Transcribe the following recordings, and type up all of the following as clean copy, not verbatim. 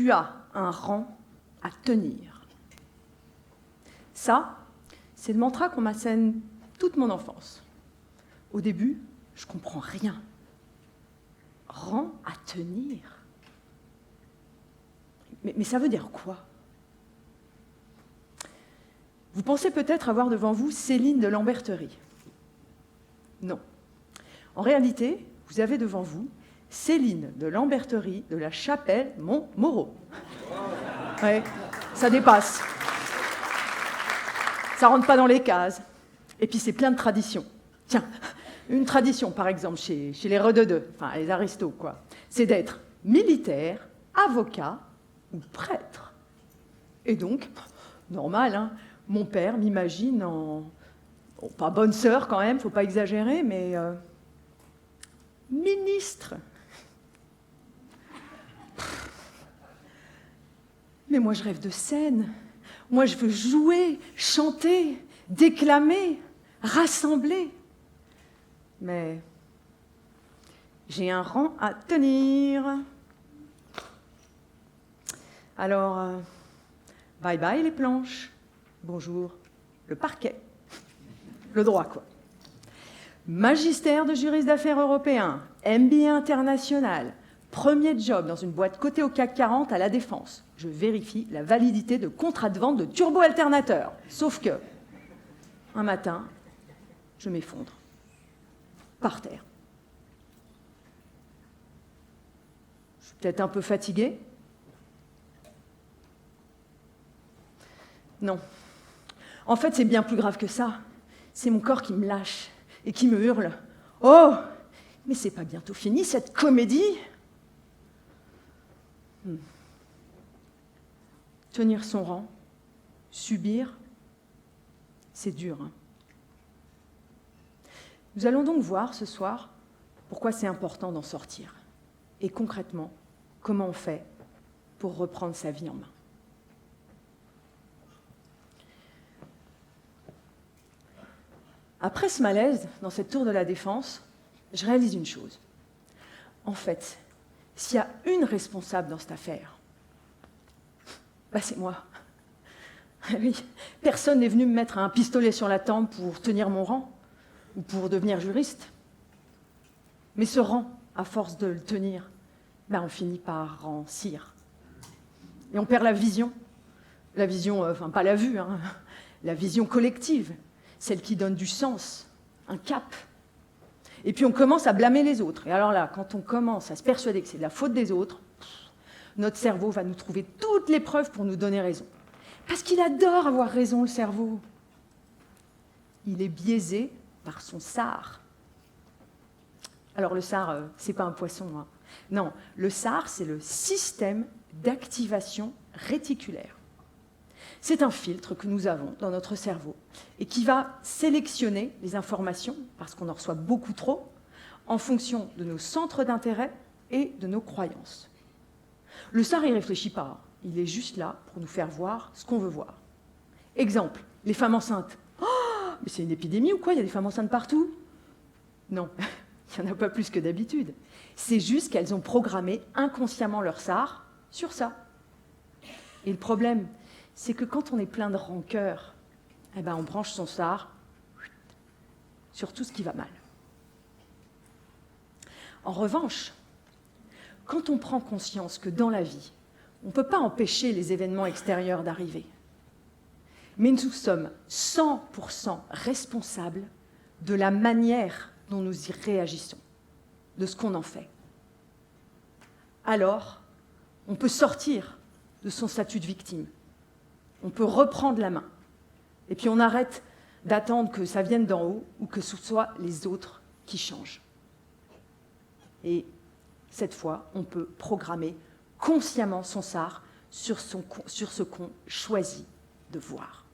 tu as un rang à tenir. Ça, c'est le mantra qu'on m'assène toute mon enfance. Au début, je ne comprends rien. Rang à tenir. Mais ça veut dire quoi? Vous pensez peut-être avoir devant vous Céline de Lamberterie. Non. En réalité, vous avez devant vous Céline de Lamberterie de la Chapelle Montmoreau. Ouais, ça dépasse. Ça rentre pas dans les cases. Et puis c'est plein de traditions. Tiens, une tradition, par exemple, chez les rededeux, enfin les aristos, quoi, c'est d'être militaire, avocat ou prêtre. Et donc, normal, hein, mon père m'imagine en... Bon, pas bonne sœur quand même, faut pas exagérer, mais... ministre. Mais moi, je rêve de scène. Moi, je veux jouer, chanter, déclamer, rassembler. Mais j'ai un rang à tenir. Alors, bye bye les planches. Bonjour le parquet. Le droit, quoi. Magistère de juriste d'affaires européen, MBA international, premier job dans une boîte cotée au CAC 40 à La Défense. Je vérifie la validité de contrat de vente de turbo-alternateur. Sauf que, un matin, je m'effondre. Par terre. Je suis peut-être un peu fatiguée. Non. En fait, c'est bien plus grave que ça. C'est mon corps qui me lâche et qui me hurle. « Oh, mais c'est pas bientôt fini, cette comédie ?» Tenir son rang, subir, c'est dur. Hein. Nous allons donc voir ce soir pourquoi c'est important d'en sortir. Et concrètement, comment on fait pour reprendre sa vie en main. Après ce malaise, dans cette tour de la Défense, je réalise une chose. En fait, s'il y a une responsable dans cette affaire, bah c'est moi. Oui, personne n'est venu me mettre un pistolet sur la tempe pour tenir mon rang ou pour devenir juriste. Mais ce rang, à force de le tenir, bah on finit par rancir. Et on perd la vision. La vision, enfin pas la vue, hein, la vision collective. Celle qui donne du sens, un cap. Et puis on commence à blâmer les autres. Et alors là, quand on commence à se persuader que c'est de la faute des autres, notre cerveau va nous trouver toutes les preuves pour nous donner raison. Parce qu'il adore avoir raison, le cerveau. Il est biaisé par son SAR. Alors le SAR, c'est pas un poisson. Hein. Non, le SAR, c'est le système d'activation réticulaire. C'est un filtre que nous avons dans notre cerveau et qui va sélectionner les informations, parce qu'on en reçoit beaucoup trop, en fonction de nos centres d'intérêt et de nos croyances. Le SAR, il ne réfléchit pas. Il est juste là pour nous faire voir ce qu'on veut voir. Exemple, les femmes enceintes. Oh, mais c'est une épidémie ou quoi? Il y a des femmes enceintes partout? Non, il n'y en a pas plus que d'habitude. C'est juste qu'elles ont programmé inconsciemment leur SAR sur ça. Et le problème, c'est que quand on est plein de rancœur, eh ben on branche son SAR sur tout ce qui va mal. En revanche, quand on prend conscience que dans la vie, on ne peut pas empêcher les événements extérieurs d'arriver, mais nous sommes 100% responsables de la manière dont nous y réagissons, de ce qu'on en fait. Alors, on peut sortir de son statut de victime. On peut reprendre la main. Et puis on arrête d'attendre que ça vienne d'en haut ou que ce soit les autres qui changent. Et cette fois, on peut programmer consciemment son SAR sur ce qu'on choisit de voir.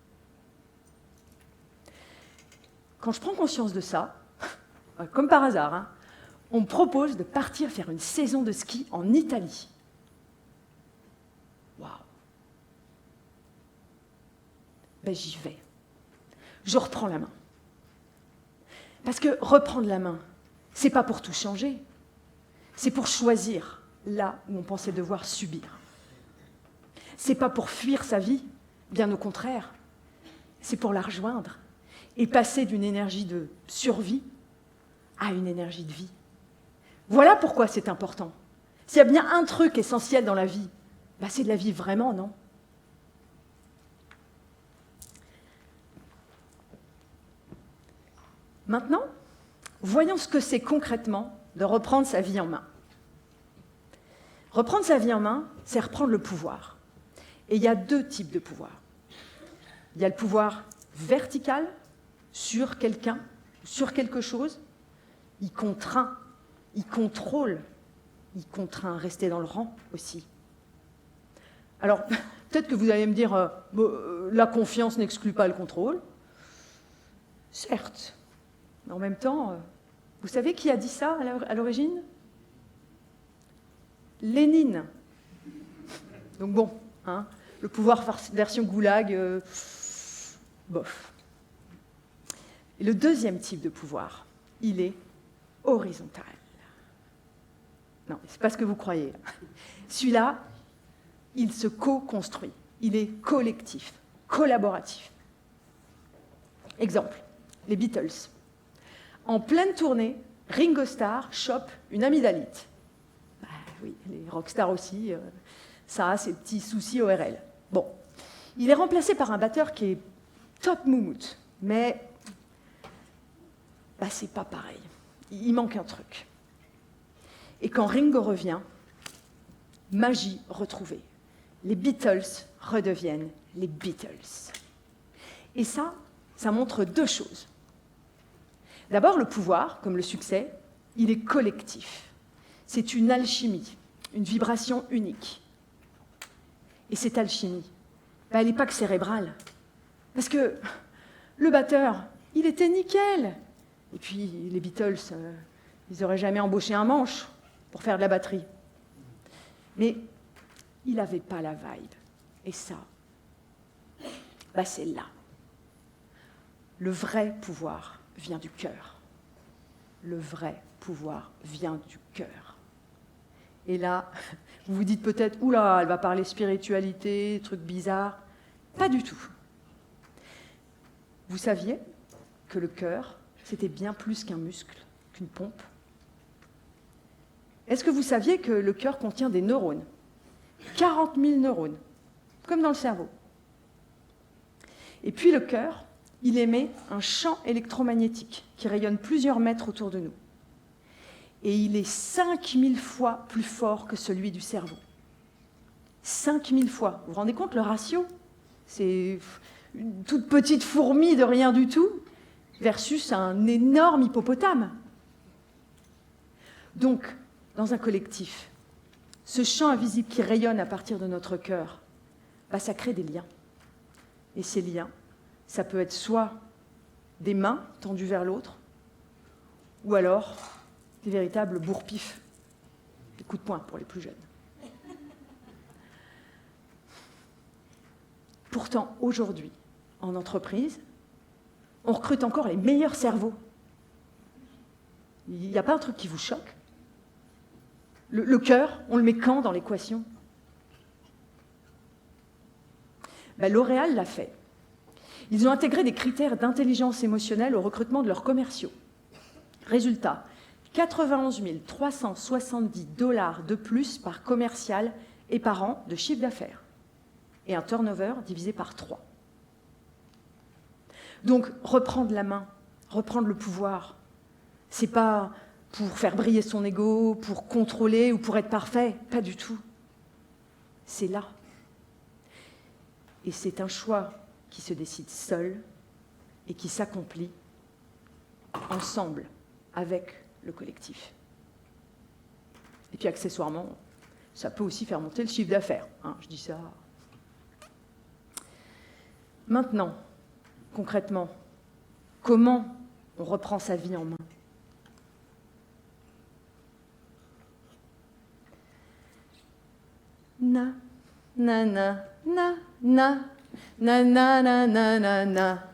Quand je prends conscience de ça, comme par hasard, hein, on me propose de partir faire une saison de ski en Italie. Waouh! Ben, j'y vais. Je reprends la main. Parce que reprendre la main, c'est pas pour tout changer. C'est pour choisir là où on pensait devoir subir. c'est pas pour fuir sa vie, bien au contraire. C'est pour la rejoindre et passer d'une énergie de survie à une énergie de vie. Voilà pourquoi c'est important. S'il y a bien un truc essentiel dans la vie, c'est de la vivre vraiment, non? Maintenant, voyons ce que c'est concrètement de reprendre sa vie en main. Reprendre sa vie en main, c'est reprendre le pouvoir. Et il y a deux types de pouvoir. Il y a le pouvoir vertical sur quelqu'un, sur quelque chose. Il contraint, il contrôle, il contraint à rester dans le rang aussi. Alors, peut-être que vous allez me dire, la confiance n'exclut pas le contrôle. Certes. Mais en même temps, vous savez qui a dit ça à l'origine? Lénine. Donc bon, le pouvoir version goulag, bof. Et le deuxième type de pouvoir, il est horizontal. Non, c'est pas ce que vous croyez. Celui-là, il se co-construit. Il est collectif, collaboratif. Exemple, les Beatles. En pleine tournée, Ringo Starr chope une amygdalite. Oui, les rockstars aussi, ça a ses petits soucis ORL. Bon, il est remplacé par un batteur qui est top moumoute, mais c'est pas pareil. Il manque un truc. Et quand Ringo revient, magie retrouvée. Les Beatles redeviennent les Beatles. Et ça montre deux choses. D'abord, le pouvoir, comme le succès, il est collectif. C'est une alchimie, une vibration unique. Et cette alchimie, elle n'est pas que cérébrale. Parce que le batteur, il était nickel. Et puis les Beatles, ils n'auraient jamais embauché un manche pour faire de la batterie. Mais il n'avait pas la vibe. Et ça, c'est là. Le vrai pouvoir vient du cœur. Le vrai pouvoir vient du cœur. Et là, vous vous dites peut-être, oula, elle va parler spiritualité, trucs bizarres. Pas du tout. Vous saviez que le cœur, c'était bien plus qu'un muscle, qu'une pompe? Est-ce que vous saviez que le cœur contient des neurones? 40 000 neurones, comme dans le cerveau. Et puis le cœur, il émet un champ électromagnétique qui rayonne plusieurs mètres autour de nous. Et il est 5000 fois plus fort que celui du cerveau. 5000 fois. Vous vous rendez compte, le ratio? C'est une toute petite fourmi de rien du tout versus un énorme hippopotame. Donc, dans un collectif, ce champ invisible qui rayonne à partir de notre cœur, ça crée des liens. Et ces liens, ça peut être soit des mains tendues vers l'autre, ou alors des véritables bourre-pifs, des coups de poing pour les plus jeunes. Pourtant, aujourd'hui, en entreprise, on recrute encore les meilleurs cerveaux. Il n'y a pas un truc qui vous choque? Le cœur, on le met quand dans l'équation? L'Oréal l'a fait. Ils ont intégré des critères d'intelligence émotionnelle au recrutement de leurs commerciaux. Résultat, 91 370 $ de plus par commercial et par an de chiffre d'affaires. Et un turnover divisé par 3. Donc, reprendre la main, reprendre le pouvoir, c'est pas pour faire briller son ego, pour contrôler ou pour être parfait, pas du tout. C'est là. Et c'est un choix qui se décide seul et qui s'accomplit ensemble avec le collectif. Et puis accessoirement, ça peut aussi faire monter le chiffre d'affaires. Je dis ça. Maintenant, concrètement, comment on reprend sa vie en main? Na, na, na, na, na, na, na, na, na, na, na,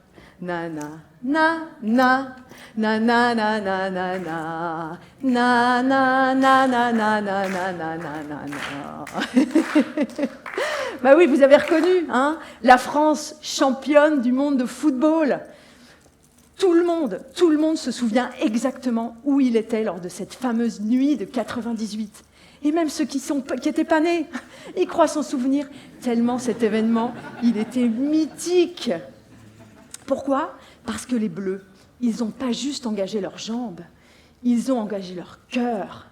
Na na na na na na na na na na na na na na na na na na na na. Bah oui, vous avez reconnu, hein, la France championne du monde de football. Tout le monde se souvient exactement où il était lors de cette fameuse nuit de 98. Et même ceux qui n'étaient pas nés, ils croient s'en souvenir, tellement cet événement, il était mythique. Pourquoi ? Parce que les Bleus, ils n'ont pas juste engagé leurs jambes, ils ont engagé leur cœur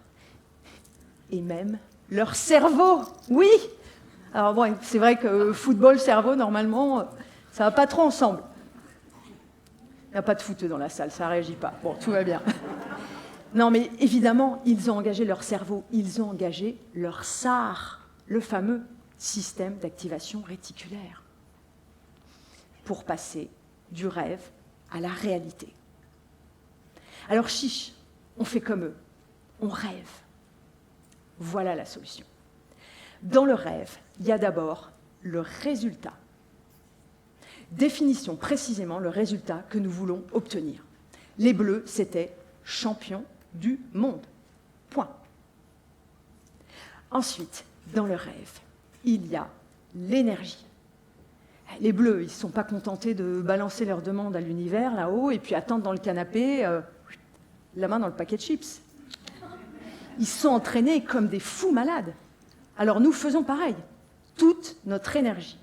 et même leur cerveau. Oui. Alors bon, c'est vrai que football, cerveau, normalement, ça ne va pas trop ensemble. Il n'y a pas de footeux dans la salle, ça ne réagit pas. Bon, tout va bien. Non, mais évidemment, ils ont engagé leur cerveau, ils ont engagé leur SAR, le fameux système d'activation réticulaire, pour passer du rêve à la réalité. Alors chiche, on fait comme eux, on rêve. Voilà la solution. Dans le rêve, il y a d'abord le résultat. Définissons précisément le résultat que nous voulons obtenir. Les Bleus, c'était champions du monde. Point. Ensuite, dans le rêve, il y a l'énergie. Les Bleus, ils ne sont pas contentés de balancer leur demande à l'univers, là-haut, et puis attendre dans le canapé, la main dans le paquet de chips. Ils sont entraînés comme des fous malades. Alors nous faisons pareil, toute notre énergie.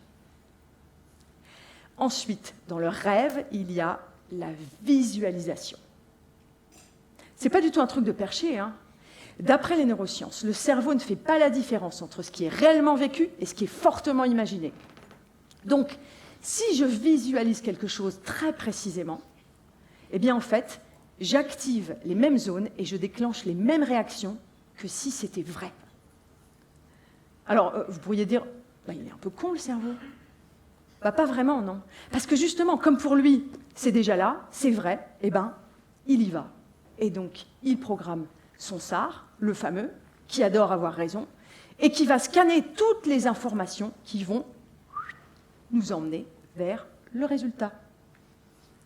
Ensuite, dans le rêve, il y a la visualisation. C'est pas du tout un truc de perché, hein. D'après les neurosciences, le cerveau ne fait pas la différence entre ce qui est réellement vécu et ce qui est fortement imaginé. Donc, si je visualise quelque chose très précisément, eh bien en fait, j'active les mêmes zones et je déclenche les mêmes réactions que si c'était vrai. Alors, vous pourriez dire, bah, il est un peu con le cerveau. Bah, pas vraiment, non. Parce que justement, comme pour lui, c'est déjà là, c'est vrai, eh ben, il y va. Et donc, il programme son SAR, le fameux, qui adore avoir raison, et qui va scanner toutes les informations qui vont nous emmener vers le résultat.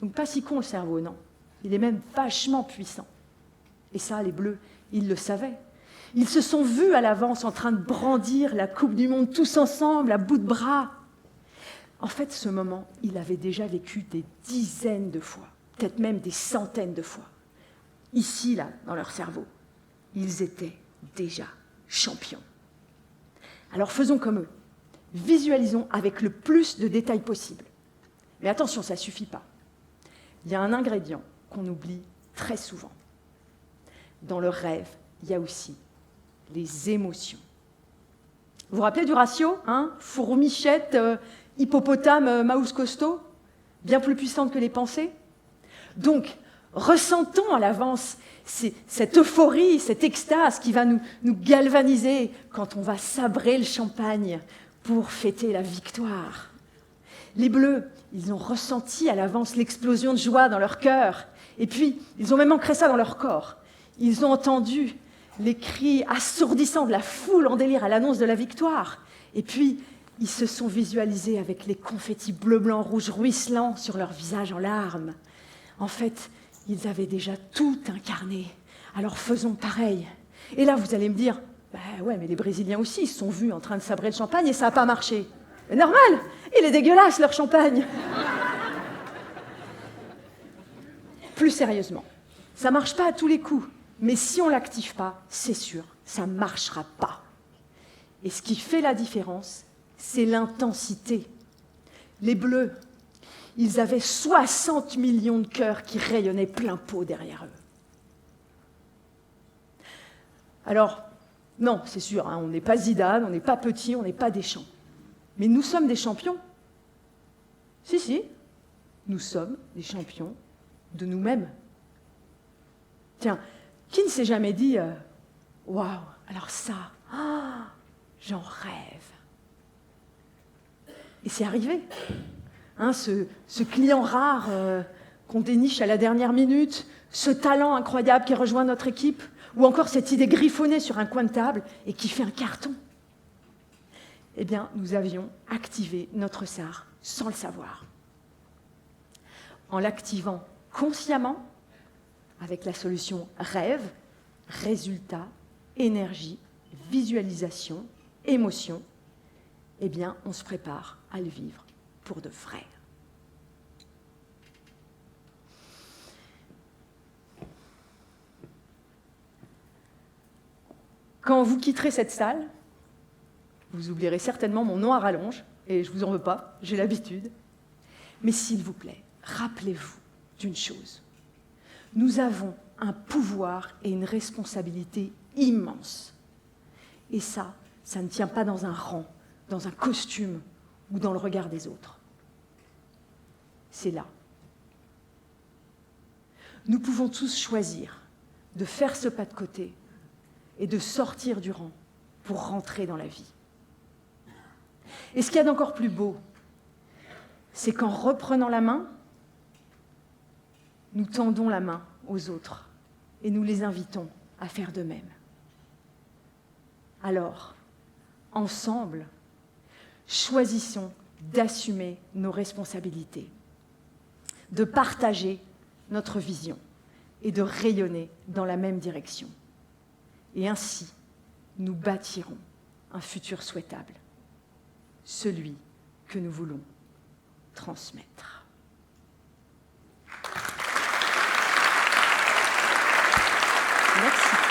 Donc, pas si con le cerveau, non. Il est même vachement puissant. Et ça, les Bleus, ils le savaient. Ils se sont vus à l'avance en train de brandir la Coupe du Monde tous ensemble, à bout de bras. En fait, ce moment, ils l'avaient déjà vécu des dizaines de fois, peut-être même des centaines de fois. Ici, là, dans leur cerveau, ils étaient déjà champions. Alors faisons comme eux. Visualisons avec le plus de détails possible. Mais attention, ça ne suffit pas. Il y a un ingrédient qu'on oublie très souvent. Dans le rêve, il y a aussi les émotions. Vous vous rappelez du ratio, hein ? Fourmichette, hippopotame, mouse costaud, bien plus puissante que les pensées. Donc, ressentons à l'avance cette euphorie, cette extase qui va nous galvaniser quand on va sabrer le champagne pour fêter la victoire. Les Bleus, ils ont ressenti à l'avance l'explosion de joie dans leur cœur. Et puis, ils ont même ancré ça dans leur corps. Ils ont entendu les cris assourdissants de la foule en délire à l'annonce de la victoire. Et puis, ils se sont visualisés avec les confettis bleu, blanc, rouge ruisselants sur leur visage en larmes. En fait, ils avaient déjà tout incarné. Alors faisons pareil. Et là, vous allez me dire, bah ouais, mais les Brésiliens aussi, ils se sont vus en train de sabrer le champagne et ça n'a pas marché. Mais normal, il est dégueulasse leur champagne. Plus sérieusement, ça ne marche pas à tous les coups. Mais si on ne l'active pas, c'est sûr, ça ne marchera pas. Et ce qui fait la différence, c'est l'intensité. Les Bleus, ils avaient 60 millions de cœurs qui rayonnaient plein pot derrière eux. Alors, non, c'est sûr, hein, on n'est pas Zidane, on n'est pas petit, on n'est pas Deschamps. Mais nous sommes des champions. Si, nous sommes des champions de nous-mêmes. Tiens, qui ne s'est jamais dit « Waouh, alors ça, j'en rêve !» Et c'est arrivé. Hein, ce client rare qu'on déniche à la dernière minute, ce talent incroyable qui rejoint notre équipe, ou encore cette idée griffonnée sur un coin de table et qui fait un carton. Eh bien, nous avions activé notre SAR sans le savoir. en l'activant consciemment avec la solution rêve, résultat, énergie, visualisation, émotion, eh bien, on se prépare à le vivre pour de vrai. Quand vous quitterez cette salle, vous oublierez certainement mon nom à rallonge, et je ne vous en veux pas, j'ai l'habitude. Mais s'il vous plaît, rappelez-vous d'une chose. Nous avons un pouvoir et une responsabilité immense. Et ça ne tient pas dans un rang, dans un costume ou dans le regard des autres. C'est là. Nous pouvons tous choisir de faire ce pas de côté et de sortir du rang pour rentrer dans la vie. Et ce qu'il y a d'encore plus beau, c'est qu'en reprenant la main, nous tendons la main aux autres et nous les invitons à faire de même. Alors, ensemble, choisissons d'assumer nos responsabilités, de partager notre vision et de rayonner dans la même direction. Et ainsi, nous bâtirons un futur souhaitable, celui que nous voulons transmettre. Merci.